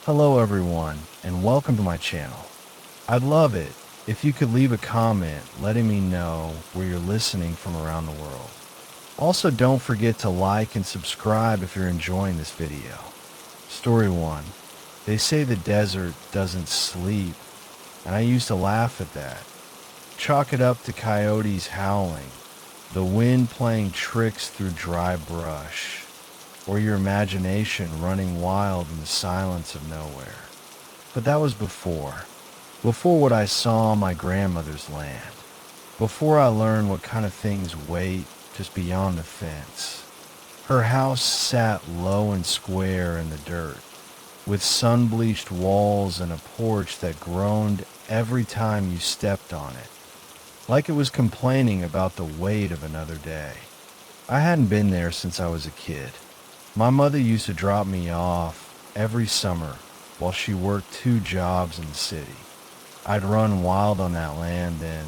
Hello everyone, and welcome to my channel. I'd love it if you could leave a comment letting me know where you're listening from around the world. Also, don't forget to like and subscribe if you're enjoying this video. Story 1. They say the desert doesn't sleep, and I used to laugh at that. Chalk it up to coyotes howling, the wind playing tricks through dry brush, or your imagination running wild in the silence of nowhere. But that was before what I saw on my grandmother's land, before I learned what kind of things wait just beyond the fence. Her house sat low and square in the dirt, with sun-bleached walls and a porch that groaned every time you stepped on it, like it was complaining about the weight of another day. I hadn't been there since I was a kid. My mother used to drop me off every summer while she worked 2 jobs in the city. I'd run wild on that land then,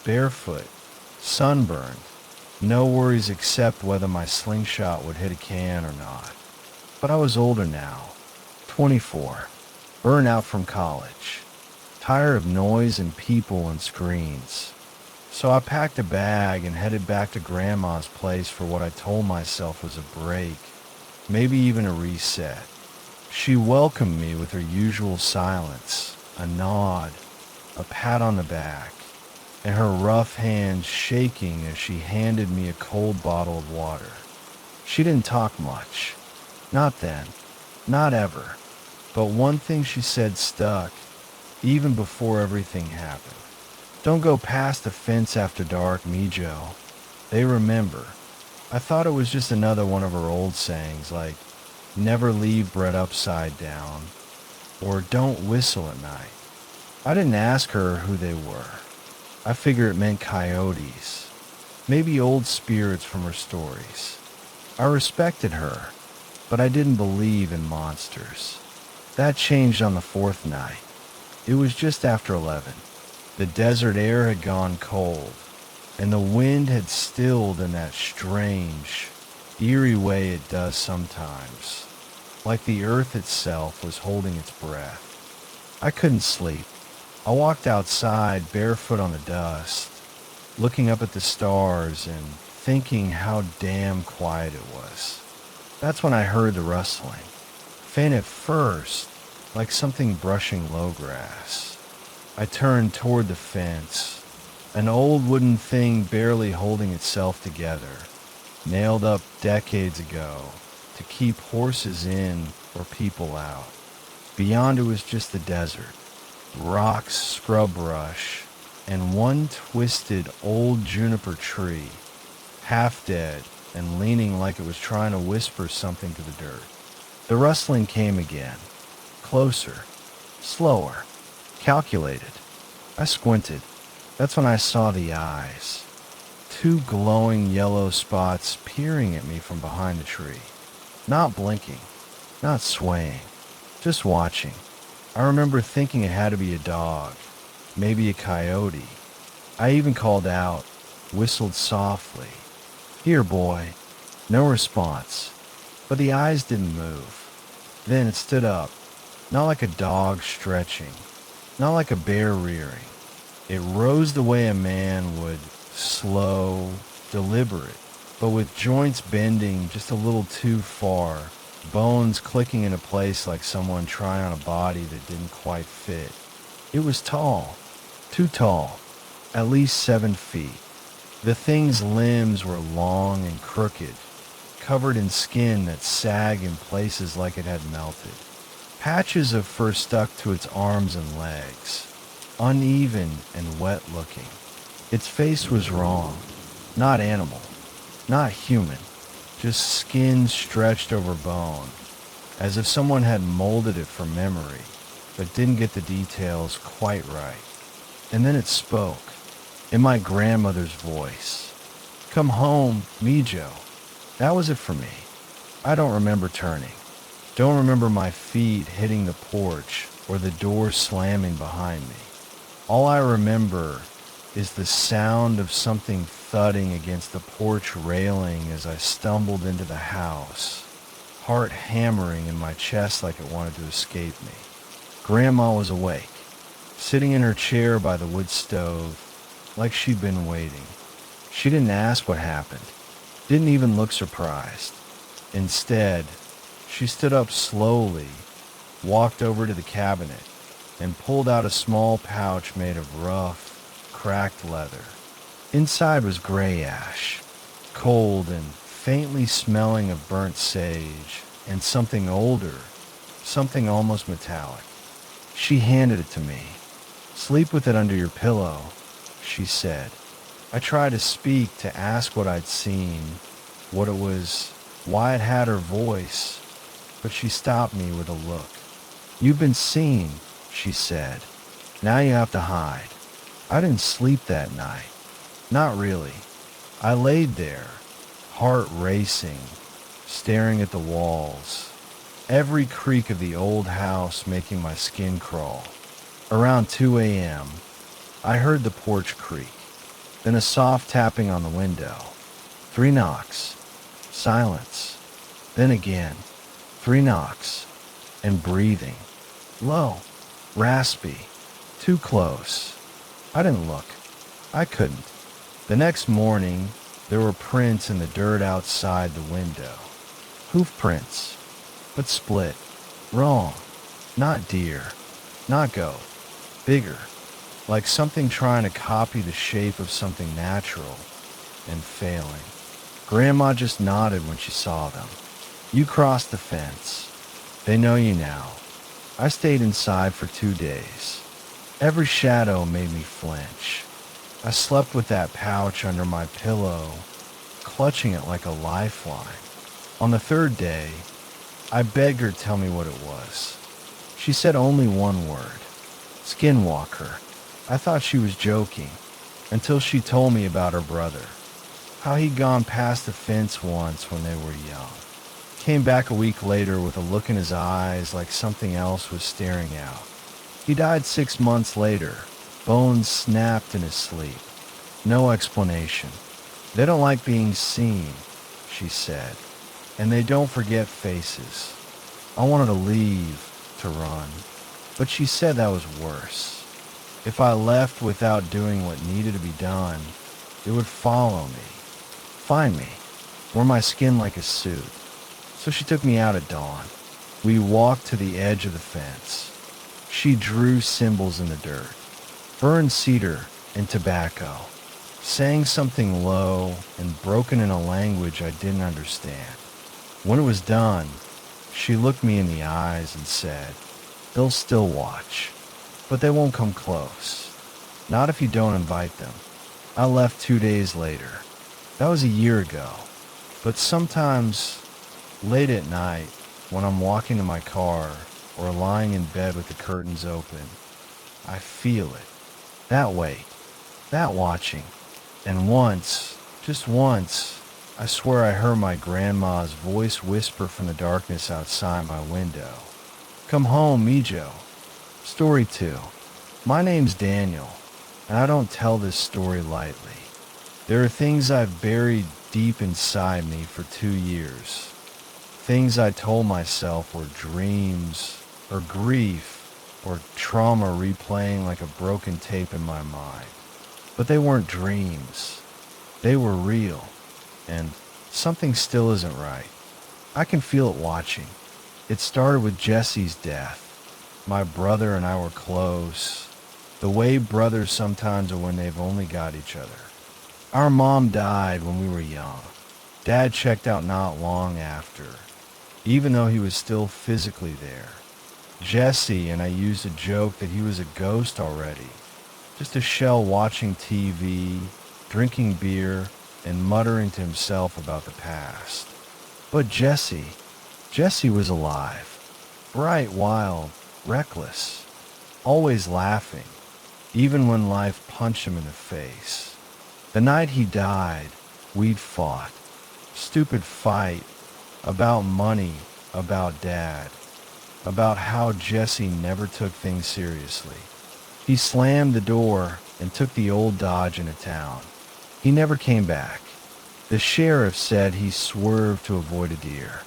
barefoot, sunburned, no worries except whether my slingshot would hit a can or not. But I was older now, 24, burnt out from college, tired of noise and people and screens. So I packed a bag and headed back to Grandma's place for what I told myself was a break, maybe even a reset. She welcomed me with her usual silence, a nod, a pat on the back, and her rough hands shaking as she handed me a cold bottle of water. She didn't talk much. Not then. Not ever. But one thing she said stuck, even before everything happened. Don't go past the fence after dark, Mijo. They remember. I thought it was just another one of her old sayings, like, never leave bread upside down, or don't whistle at night. I didn't ask her who they were. I figured it meant coyotes, maybe old spirits from her stories. I respected her, but I didn't believe in monsters. That changed on the 4th night. It was just after 11. The desert air had gone cold, and the wind had stilled in that strange, eerie way it does sometimes, like the earth itself was holding its breath. I couldn't sleep. I walked outside barefoot on the dust, looking up at the stars and thinking how damn quiet it was. That's when I heard the rustling, faint at first, like something brushing low grass. I turned toward the fence, an old wooden thing barely holding itself together, nailed up decades ago to keep horses in or people out. Beyond it was just the desert, rocks, scrub brush, and one twisted old juniper tree, half dead and leaning like it was trying to whisper something to the dirt. The rustling came again, closer, slower, calculated. I squinted. That's when I saw the eyes. 2 glowing yellow spots peering at me from behind the tree. Not blinking, not swaying, just watching. I remember thinking it had to be a dog, maybe a coyote. I even called out, whistled softly. Here, boy. No response. But the eyes didn't move. Then it stood up, not like a dog stretching, not like a bear rearing. It rose the way a man would, slow, deliberate, but with joints bending just a little too far, bones clicking into place like someone trying on a body that didn't quite fit. It was tall, too tall, at least 7 feet. The thing's limbs were long and crooked, covered in skin that sagged in places like it had melted. Patches of fur stuck to its arms and legs, uneven and wet looking. Its face was wrong, not animal, not human, just skin stretched over bone, as if someone had molded it from memory, but didn't get the details quite right. And then it spoke, in my grandmother's voice. Come home, Mijo. That was it for me. I don't remember turning. Don't remember my feet hitting the porch or the door slamming behind me. All I remember is the sound of something thudding against the porch railing as I stumbled into the house, heart hammering in my chest like it wanted to escape me. Grandma was awake, sitting in her chair by the wood stove, like she'd been waiting. She didn't ask what happened, didn't even look surprised. Instead, she stood up slowly, walked over to the cabinet, and pulled out a small pouch made of rough, cracked leather. Inside was gray ash, cold and faintly smelling of burnt sage, and something older, something almost metallic. She handed it to me. "Sleep with it under your pillow," she said. I tried to speak, to ask what I'd seen, what it was, why it had her voice, but she stopped me with a look. "You've been seen," she said. "Now you have to hide." I didn't sleep that night. Not really. I laid there, heart racing, staring at the walls, every creak of the old house making my skin crawl. Around 2 a.m., I heard the porch creak, then a soft tapping on the window. 3 knocks. Silence. Then again. 3 knocks. And breathing. Low. Raspy. Too close. I didn't look. I couldn't. The next morning, there were prints in the dirt outside the window. Hoof prints. But split. Wrong. Not deer. Not goat. Bigger. Like something trying to copy the shape of something natural and failing. Grandma just nodded when she saw them. "You crossed the fence. They know you now." I stayed inside for 2 days. Every shadow made me flinch. I slept with that pouch under my pillow, clutching it like a lifeline. On the 3rd day, I begged her to tell me what it was. She said only one word. Skinwalker. I thought she was joking, until she told me about her brother. How he'd gone past the fence once when they were young. Came back a week later with a look in his eyes like something else was staring out. He died 6 months later. Bones snapped in his sleep. No explanation. They don't like being seen, she said. And they don't forget faces. I wanted to leave, to run. But she said that was worse. If I left without doing what needed to be done, it would follow me. Find me. Wear my skin like a suit. So she took me out at dawn. We walked to the edge of the fence. She drew symbols in the dirt. Burned cedar and tobacco. Sang something low and broken in a language I didn't understand. When it was done, she looked me in the eyes and said, "They'll still watch, but they won't come close. Not if you don't invite them." I left 2 days later. That was a year ago. But sometimes, late at night, when I'm walking to my car or lying in bed with the curtains open, I feel it. That weight. That watching. And once, just once, I swear I heard my grandma's voice whisper from the darkness outside my window. "Come home, Mijo." Story 2. My name's Daniel, and I don't tell this story lightly. There are things I've buried deep inside me for 2 years. Things I told myself were dreams, or grief, or trauma replaying like a broken tape in my mind. But they weren't dreams. They were real, and something still isn't right. I can feel it watching. It started with Jesse's death. My brother and I were close, the way brothers sometimes are when they've only got each other. Our mom died when we were young. Dad checked out not long after, even though he was still physically there. Jesse and I used to joke that he was a ghost already, just a shell watching TV, drinking beer, and muttering to himself about the past. But Jesse was alive, bright, wild, reckless, always laughing, even when life punched him in the face. The night he died, we'd fought. Stupid fight about money, about Dad, about how Jesse never took things seriously. He slammed the door and took the old Dodge into town. He never came back. The sheriff said he swerved to avoid a deer.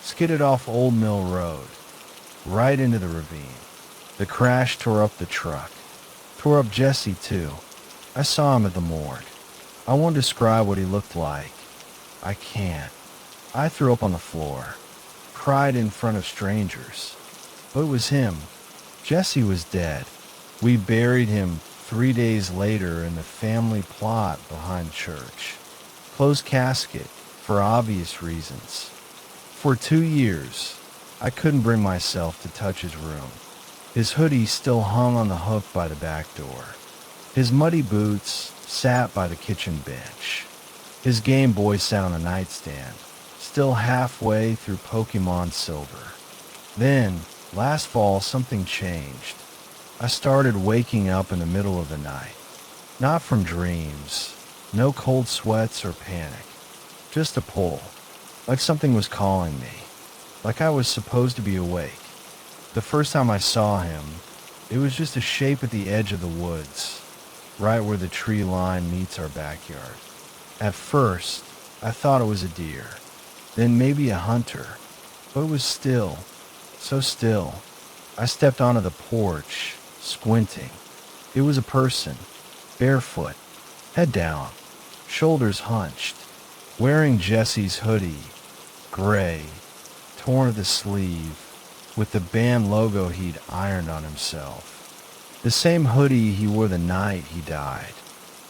skidded off Old Mill Road, right into the ravine. The crash tore up the truck, tore up Jesse too. I saw him at the morgue. I won't describe what he looked like. I can't. I threw up on the floor, cried in front of strangers. But it was him. Jesse was dead. We buried him 3 days later in the family plot behind church. Closed casket, for obvious reasons. For 2 years, I couldn't bring myself to touch his room. His hoodie still hung on the hook by the back door. His muddy boots sat by the kitchen bench. His Game Boy sat on the nightstand, still halfway through Pokemon Silver. Then, last fall, something changed. I started waking up in the middle of the night. Not from dreams, no cold sweats or panic. Just a pull, like something was calling me, like I was supposed to be awake. The first time I saw him, it was just a shape at the edge of the woods, right where the tree line meets our backyard. At first, I thought it was a deer, then maybe a hunter, but it was still, so still. I stepped onto the porch, squinting. It was a person, barefoot, head down, shoulders hunched, wearing Jesse's hoodie, gray, torn at the sleeve, with the band logo he'd ironed on himself. The same hoodie he wore the night he died.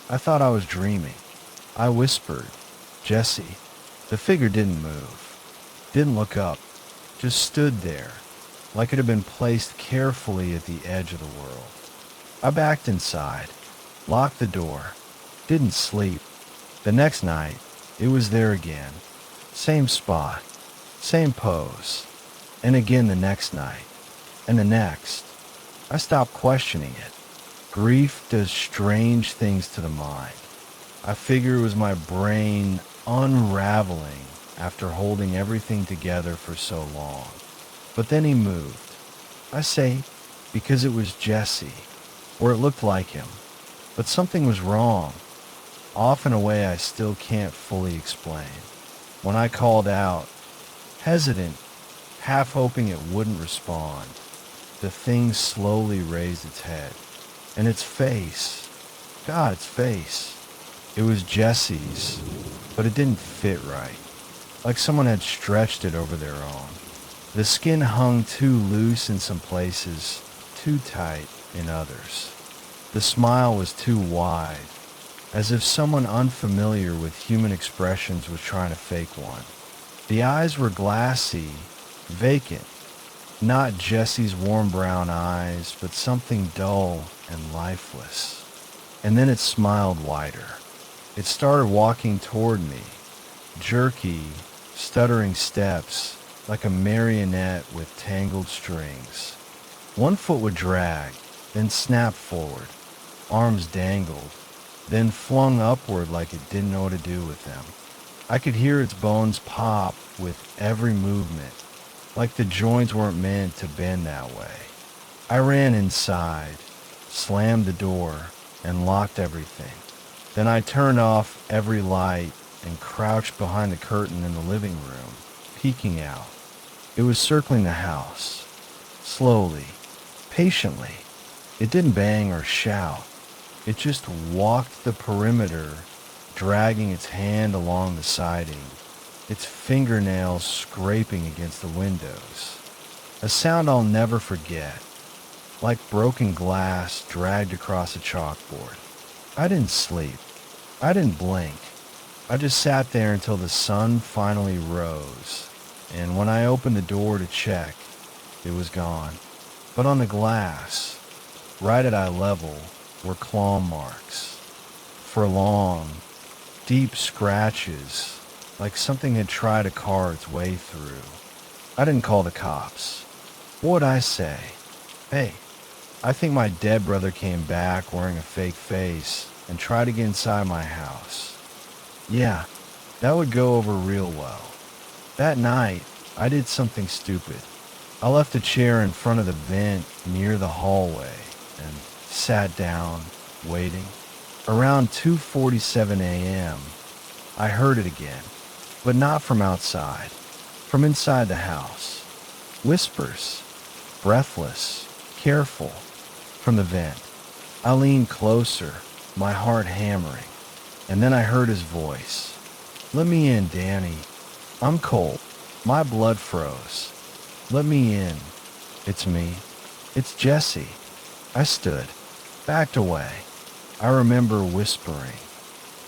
I thought I was dreaming. I whispered, "Jesse." The figure didn't move, didn't look up, just stood there, like it had been placed carefully at the edge of the world. I backed inside, locked the door, didn't sleep. The next night, it was there again. Same spot, same pose. And again the next night, and the next. I stopped questioning it. Grief does strange things to the mind. I figure it was my brain unraveling after holding everything together for so long. But then he moved. I say because it was Jesse, or it looked like him. But something was wrong, off in a way I still can't fully explain. When I called out, hesitant, half hoping it wouldn't respond, the thing slowly raised its head. And its face, God, its face. It was Jesse's, but it didn't fit right. Like someone had stretched it over their own. The skin hung too loose in some places, too tight in others. The smile was too wide, as if someone unfamiliar with human expressions was trying to fake one. The eyes were glassy, vacant, not Jesse's warm brown eyes, but something dull and lifeless. And then it smiled wider. It started walking toward me, jerky, stuttering steps, like a marionette with tangled strings. One foot would drag, then snap forward, arms dangled, then flung upward like it didn't know what to do with them. I could hear its bones pop with every movement, like the joints weren't meant to bend that way. I ran inside, slammed the door, and locked everything. Then I turned off every light and crouched behind the curtain in the living room, peeking out. It was circling the house, slowly, patiently. It didn't bang or shout. It just walked the perimeter, dragging its hand along the siding, its fingernails scraping against the windows. A sound I'll never forget, like broken glass dragged across a chalkboard. I didn't sleep. I didn't blink. I just sat there until the sun finally rose, and when I opened the door to check, it was gone. But on the glass, right at eye level, were claw marks. For long, deep scratches, like something had tried to carve its way through. I didn't call the cops. What would I say? Hey, I think my dead brother came back wearing a fake face and tried to get inside my house. Yeah, that would go over real well. That night, I did something stupid. I left a chair in front of the vent near the hallway and sat down, waiting. Around 2:47 a.m., I heard it again, but not from outside. From inside the house, whispers, breathless, careful, from the vent. I leaned closer, my heart hammering, and then I heard his voice. "Let me in, Danny. I'm cold." My blood froze. "Let me in. It's me. It's Jesse." I stood, backed away. I remember whispering,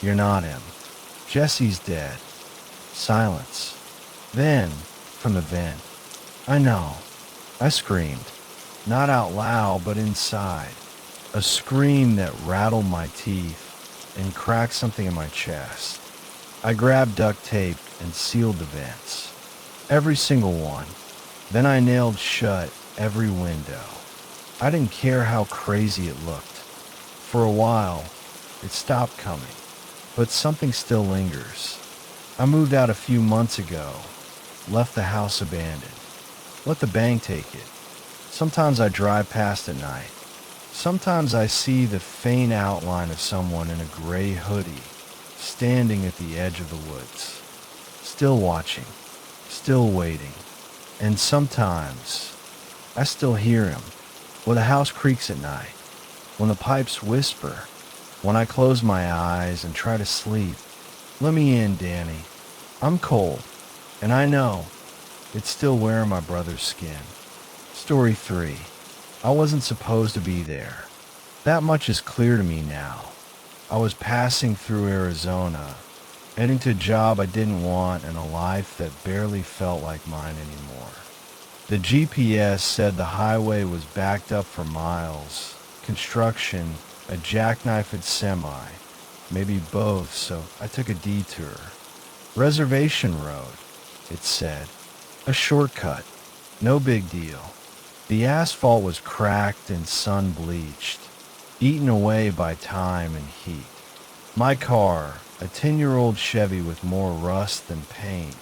"You're not him. Jesse's dead." Silence. Then, from the vent, "I know." I screamed, not out loud, but inside. A scream that rattled my teeth and cracked something in my chest. I grabbed duct tape and sealed the vents. Every single one. Then I nailed shut every window. I didn't care how crazy it looked. For a while, it stopped coming, but something still lingers. I moved out a few months ago, left the house abandoned. Let the bank take it. Sometimes I drive past at night. Sometimes I see the faint outline of someone in a gray hoodie, standing at the edge of the woods, still watching, still waiting. And sometimes I still hear him when the house creaks at night, when the pipes whisper, when I close my eyes and try to sleep. "Let me in, Danny. I'm cold, and I know it's still wearing my brother's skin." Story 3. I wasn't supposed to be there. That much is clear to me now. I was passing through Arizona, heading to a job I didn't want and a life that barely felt like mine anymore. The GPS said the highway was backed up for miles. Construction, a jackknifed semi, maybe both, so I took a detour. Reservation Road, it said. A shortcut. No big deal. The asphalt was cracked and sun-bleached, eaten away by time and heat. My car, a 10-year-old Chevy with more rust than paint,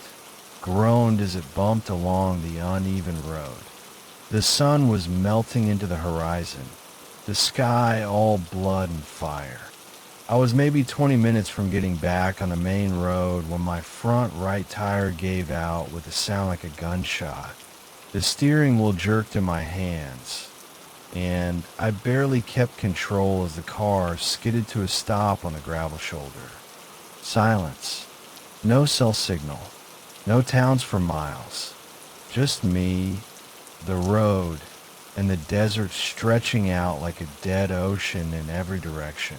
groaned as it bumped along the uneven road. The sun was melting into the horizon, the sky all blood and fire. I was maybe 20 minutes from getting back on the main road when my front right tire gave out with a sound like a gunshot. The steering wheel jerked in my hands, and I barely kept control as the car skidded to a stop on the gravel shoulder. Silence. No cell signal. No towns for miles. Just me, the road, and the desert stretching out like a dead ocean in every direction.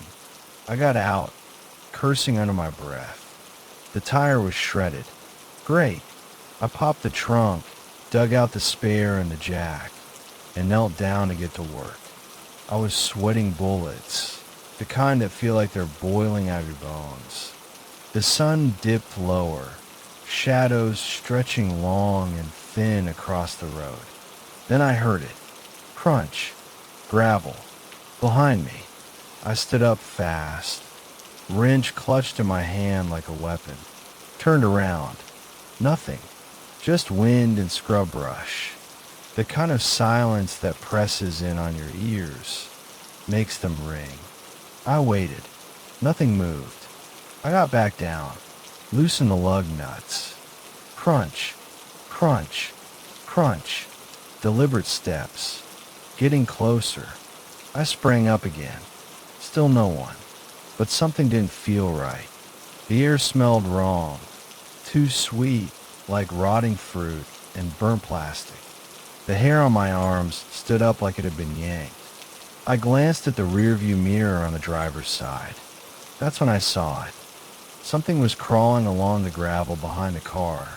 I got out, cursing under my breath. The tire was shredded. Great. I popped the trunk, dug out the spare and the jack, and knelt down to get to work. I was sweating bullets, the kind that feel like they're boiling out of your bones. The sun dipped lower, shadows stretching long and thin across the road. Then I heard it. Crunch. Gravel. Behind me. I stood up fast. Wrench clutched in my hand like a weapon. Turned around. Nothing. Just wind and scrub brush. The kind of silence that presses in on your ears, makes them ring. I waited. Nothing moved. I got back down, loosened the lug nuts. Crunch, crunch, crunch. Deliberate steps. Getting closer. I sprang up again. Still no one. But something didn't feel right. The air smelled wrong. Too sweet, like rotting fruit and burnt plastic. The hair on my arms stood up like it had been yanked. I glanced at the rearview mirror on the driver's side. That's when I saw it. Something was crawling along the gravel behind the car,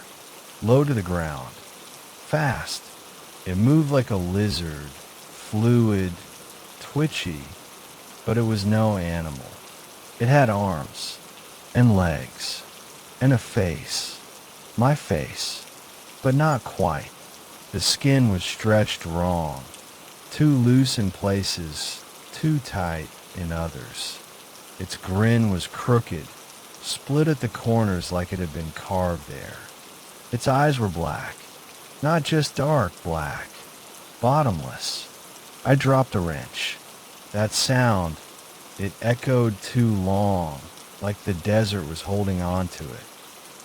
low to the ground. Fast. It moved like a lizard, fluid, twitchy, but it was no animal. It had arms, and legs, and a face. My face, but not quite. The skin was stretched wrong, too loose in places, too tight in others. Its grin was crooked, split at the corners like it had been carved there. Its eyes were black, not just dark black, bottomless. I dropped a wrench. That sound, it echoed too long, like the desert was holding on to it.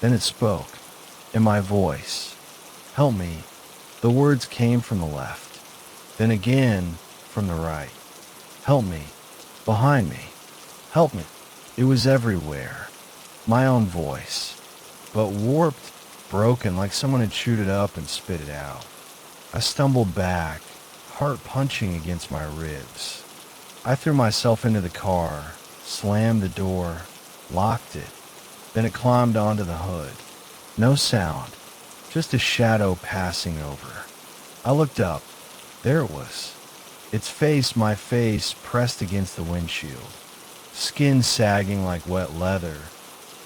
Then it spoke, in my voice. Help me. The words came from the left, then again from the right. Help me. Behind me. Help me. It was everywhere. My own voice, but warped, broken, like someone had chewed it up and spit it out. I stumbled back, heart punching against my ribs. I threw myself into the car, slammed the door, locked it. Then it climbed onto the hood. No sound, just a shadow passing over. I looked up. There it was. Its face, my face, pressed against the windshield. Skin sagging like wet leather.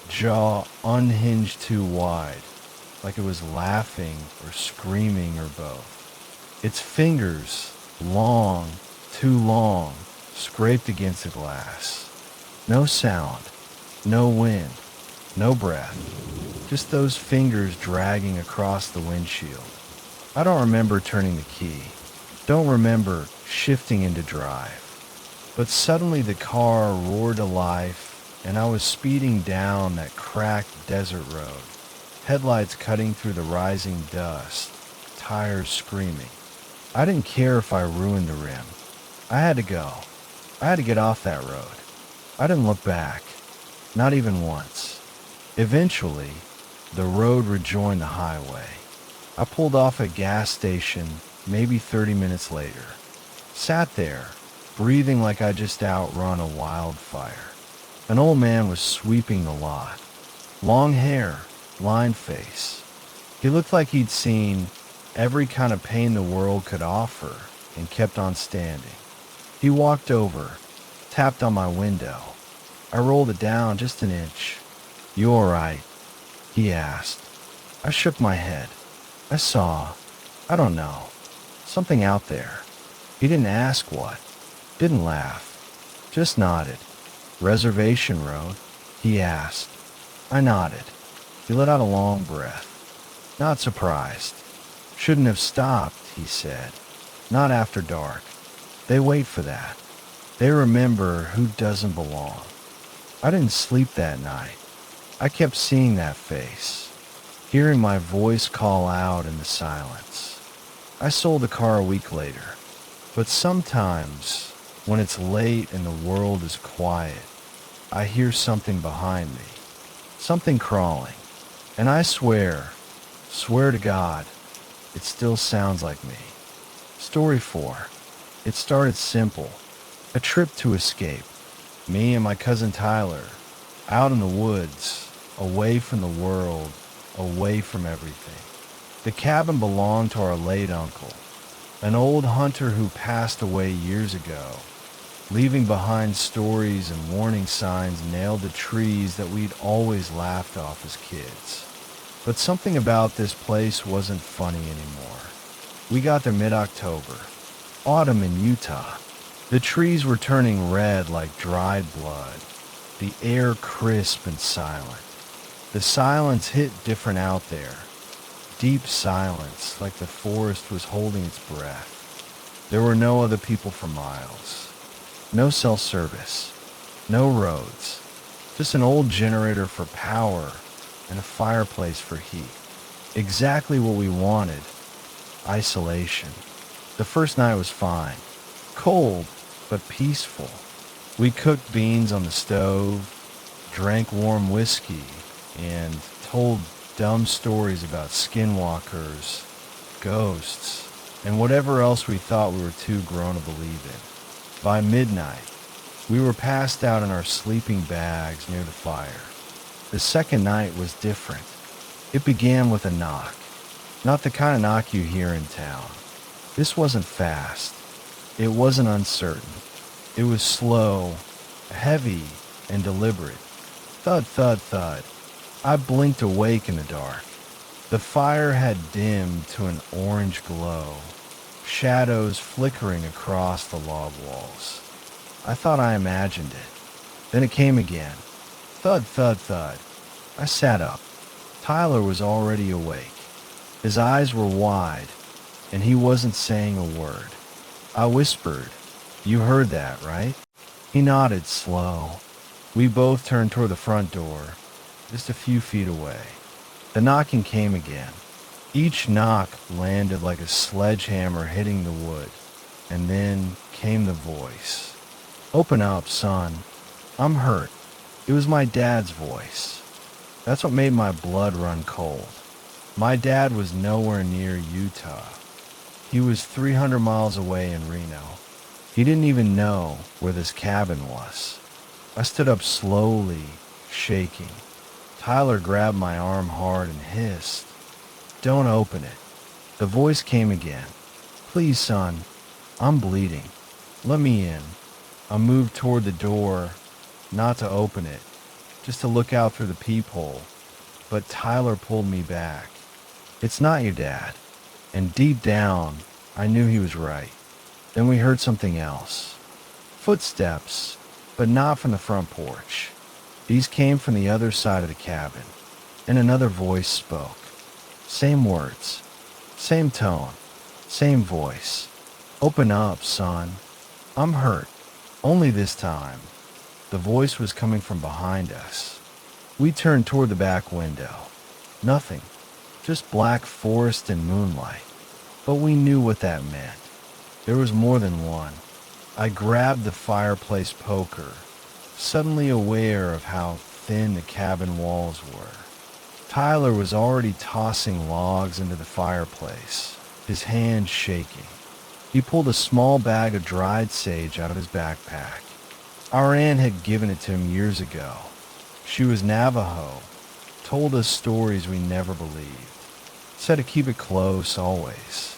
Jaw unhinged too wide, like it was laughing or screaming or both. Its fingers, long, too long, scraped against the glass. No sound, no wind, no breath, just those fingers dragging across the windshield. I don't remember turning the key, don't remember shifting into drive. But suddenly the car roared to life, and I was speeding down that cracked desert road, headlights cutting through the rising dust, tires screaming. I didn't care if I ruined the rim. I had to go. I had to get off that road. I didn't look back, not even once. Eventually, the road rejoined the highway. I pulled off at a gas station maybe 30 minutes later. Sat there, breathing like I just outrun a wildfire. An old man was sweeping the lot. Long hair, lined face. He looked like he'd seen every kind of pain the world could offer and kept on standing. He walked over, tapped on my window. I rolled it down just an inch. "You all right?" he asked. I shook my head. I saw, I don't know, something out there. He didn't ask what, didn't laugh, just nodded. "Reservation Road?" he asked. I nodded. He let out a long breath. "Not surprised. Shouldn't have stopped," he said. "Not after dark. They wait for that. They remember who doesn't belong." I didn't sleep that night. I kept seeing that face, hearing my voice call out in the silence. I sold the car a week later. But sometimes, when it's late and the world is quiet, I hear something behind me, something crawling, and I swear to God, it still sounds like me. Story 4. It started simple, a trip to escape. Me and my cousin Tyler, out in the woods, away from the world, away from everything. The cabin belonged to our late uncle, an old hunter who passed away years ago, leaving behind stories and warning signs nailed to trees that we'd always laughed off as kids. But something about this place wasn't funny anymore. We got there mid-October, autumn in Utah. The trees were turning red like dried blood, the air crisp and silent. The silence hit different out there. Deep silence, like the forest was holding its breath. There were no other people for miles. No cell service. No roads. Just an old generator for power and a fireplace for heat. Exactly what we wanted. Isolation. The first night was fine. Cold, but peaceful. We cooked beans on the stove, drank warm whiskey, and told dumb stories about skinwalkers, ghosts, and whatever else we thought we were too grown to believe in. By midnight, we were passed out in our sleeping bags near the fire. The second night was different. It began with a knock. Not the kind of knock you hear in town. This wasn't fast. It wasn't uncertain. It was slow, heavy, and deliberate. Thud, thud, thud. I blinked awake in the dark. The fire had dimmed to an orange glow, shadows flickering across the log walls. I thought I imagined it. Then it came again. Thud, thud, thud. I sat up. Tyler was already awake. His eyes were wide, and he wasn't saying a word. I whispered, "You heard that, right?" He nodded slow. We both turned toward the front door, just a few feet away. The knocking came again. Each knock landed like a sledgehammer hitting the wood, and then came the voice. "Open up, son. I'm hurt." It was my dad's voice. That's what made my blood run cold. My dad was nowhere near Utah. He was 300 miles away in Reno. He didn't even know where this cabin was. I stood up slowly, shaking. Tyler grabbed my arm hard and hissed, "Don't open it." The voice came again. "Please, son. I'm bleeding. Let me in." I moved toward the door, not to open it, just to look out through the peephole. But Tyler pulled me back. "It's not your dad." And deep down, I knew he was right. Then we heard something else. Footsteps, but not from the front porch. These came from the other side of the cabin. And another voice spoke. Same words, same tone, same voice. "Open up, son. I'm hurt." Only this time, the voice was coming from behind us. We turned toward the back window. Nothing, just black forest and moonlight. But we knew what that meant. There was more than one. I grabbed the fireplace poker, suddenly aware of how thin the cabin walls were. Tyler was already tossing logs into the fireplace, his hands shaking. He pulled a small bag of dried sage out of his backpack. Our aunt had given it to him years ago. She was Navajo, told us stories we never believed, said to keep it close always.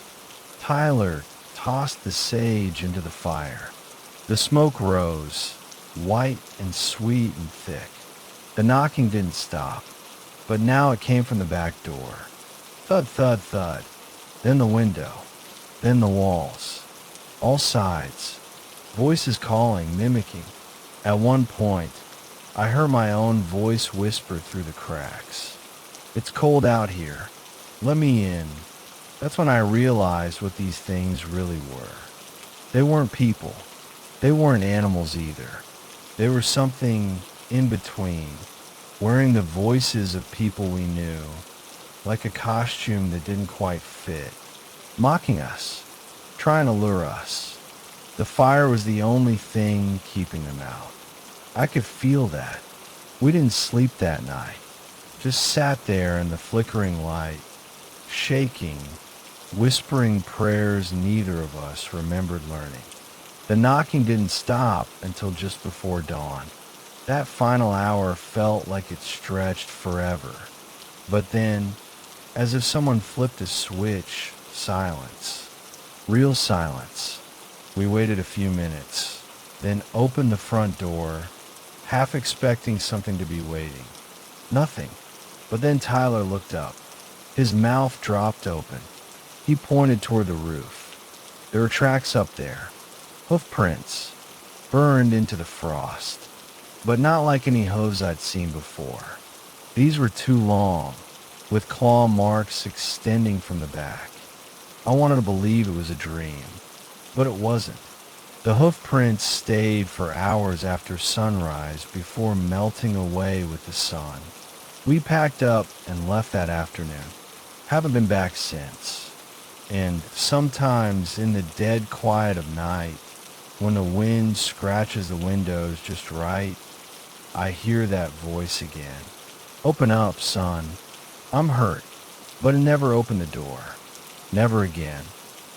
Tyler tossed the sage into the fire. The smoke rose, white and sweet and thick. The knocking didn't stop, but now it came from the back door. Thud, thud, thud. Then the window. Then the walls. All sides. Voices calling, mimicking. At one point, I heard my own voice whisper through the cracks. "It's cold out here. Let me in." That's when I realized what these things really were. They weren't people. They weren't animals either. They were something in between, wearing the voices of people we knew, like a costume that didn't quite fit, mocking us, trying to lure us. The fire was the only thing keeping them out. I could feel that. We didn't sleep that night, just sat there in the flickering light, shaking, whispering prayers neither of us remembered learning. The knocking didn't stop until just before dawn. That final hour felt like it stretched forever. But then, as if someone flipped a switch, silence. Real silence. We waited a few minutes, then opened the front door, half expecting something to be waiting. Nothing. But then Tyler looked up. His mouth dropped open. He pointed toward the roof. There were tracks up there. Hoof prints, burned into the frost. But not like any hooves I'd seen before. These were too long, with claw marks extending from the back. I wanted to believe it was a dream, but it wasn't. The hoof prints stayed for hours after sunrise before melting away with the sun. We packed up and left that afternoon. Haven't been back since. And sometimes in the dead quiet of night, when the wind scratches the windows just right, I hear that voice again. "Open up, son. I'm hurt." But it never opened the door. Never again.